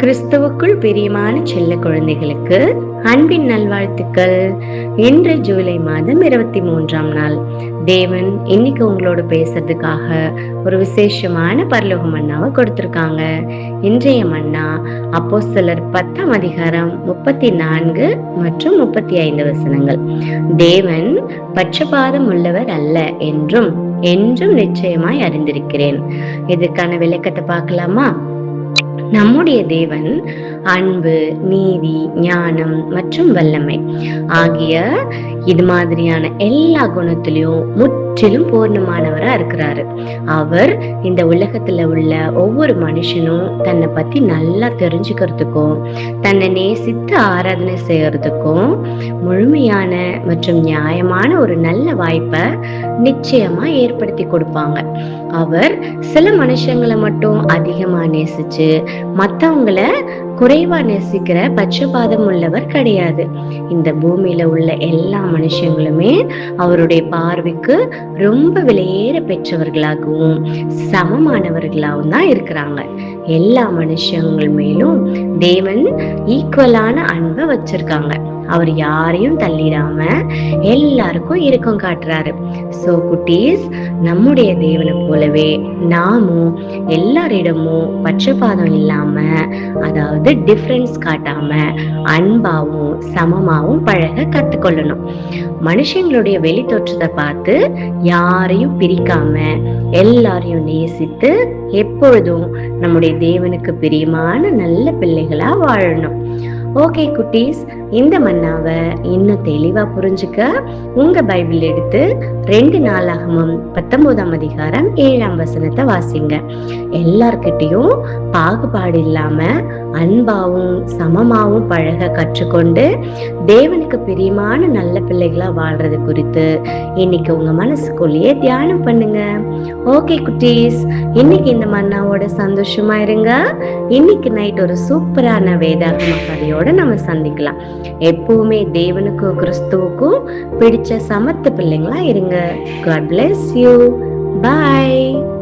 கிறிஸ்துவுக்குள் பிரியமான செல்ல குழந்தைகளுக்கு அன்பின் நல்வாழ்த்துக்கள். இன்று ஜூலை மாதம் 23ஆம் நாள். தேவன் இன்னைக்கு உங்களோட பேசுறதுக்காக ஒரு விசேஷமான பரலோக மன்னாவை கொடுத்திருக்காங்க. இன்றைய மன்னா அப்போஸ்தலர் 10ஆம் அதிகாரம் 34 மற்றும் 35 வசனங்கள். தேவன் பட்சபாதம் உள்ளவர் அல்ல என்றும் என்றும் நிச்சயமாய் அறிந்திருக்கிறேன். இதற்கான விளக்கத்தை பார்க்கலாமா? நம்முடைய தேவன் அன்பு, நீதி, ஞானம் மற்றும் வல்லமை ஆகிய இது மாதிரியான எல்லா குணத்திலையும் முற்றிலும் பூர்ணமானவரா இருக்கிறாரு. அவர் இந்த உலகத்துல உள்ள ஒவ்வொரு மனுஷனும் தன்னை பத்தி நல்லா தெரிஞ்சுக்கிறதுக்கும் தன்னை நேசித்து ஆராதனை செய்யறதுக்கும் முழுமையான மற்றும் நியாயமான ஒரு நல்ல வாய்ப்பை நிச்சயமா ஏற்படுத்தி கொடுப்பாங்க. அவர் சில மனுஷங்களை மட்டும் அதிகமா நேசிச்சு மத்தவங்கள குறைவா நேசிக்கிற பட்சபாதம் உள்ளவர் கிடையாது. இந்த பூமியில உள்ள எல்லா மனுஷங்களுமே அவருடைய பார்வைக்கு ரொம்ப விலையேற பெற்றவர்களாகவும் சமமானவர்களாகவும் தான் இருக்கிறாங்க. எல்லா மனுஷங்கள் மேலும் தேவன் ஈக்குவலான அன்பை வச்சிருக்காங்க. அவர் யாரையும் தள்ளிடாம எல்லாருக்கும் இரக்கம் காட்டுறாரு. சோ குட்டீஸ், நம்முடைய தேவனை போலவே நாமும் எல்லாரிடமும் பட்சபாதம் இல்லாம, அதாவது டிஃபரன்ஸ் காட்டாம அன்பாவும் சமமாவும் பழக கத்துக்கொள்ளணும். மனுஷங்களுடைய வெளி தோற்றத்தை பார்த்து யாரையும் பிரிக்காம எல்லாரையும் நேசித்து எப்பொழுதும் நம்முடைய தேவனுக்கு பிரியமான நல்ல பிள்ளைகளா வாழணும். ஓகே குட்டீஸ், இந்த மன்னாவை இன்னும் தெளிவா புரிஞ்சுக்க உங்க பைபிள் எடுத்து 2 நாளாகமம் 19ஆம் அதிகாரம் 7ஆம் வசனத்தை வாசிங்க. எல்லார்கிட்டையும் பாகுபாடு இல்லாம அன்பாவும் சமமாவும் பழக கற்றுக்கொண்டு தேவனுக்கு பிரியமான நல்ல பிள்ளைகளா வாழ்றது குறித்து இன்னைக்கு உங்க மனசுக்குள்ளேயே தியானம் பண்ணுங்க. ஓகே குட்டீஸ், இன்னைக்கு இந்த மன்னாவோட சந்தோஷமா இருங்க. இன்னைக்கு நைட் ஒரு சூப்பரான வேதாகம கதையோட நம்ம சந்திக்கலாம். எப்பவுமே தேவனுக்கும் கிறிஸ்துவுக்கும் பிடிச்ச சமத்து பிள்ளைங்களா இருங்க. God bless you. Bye.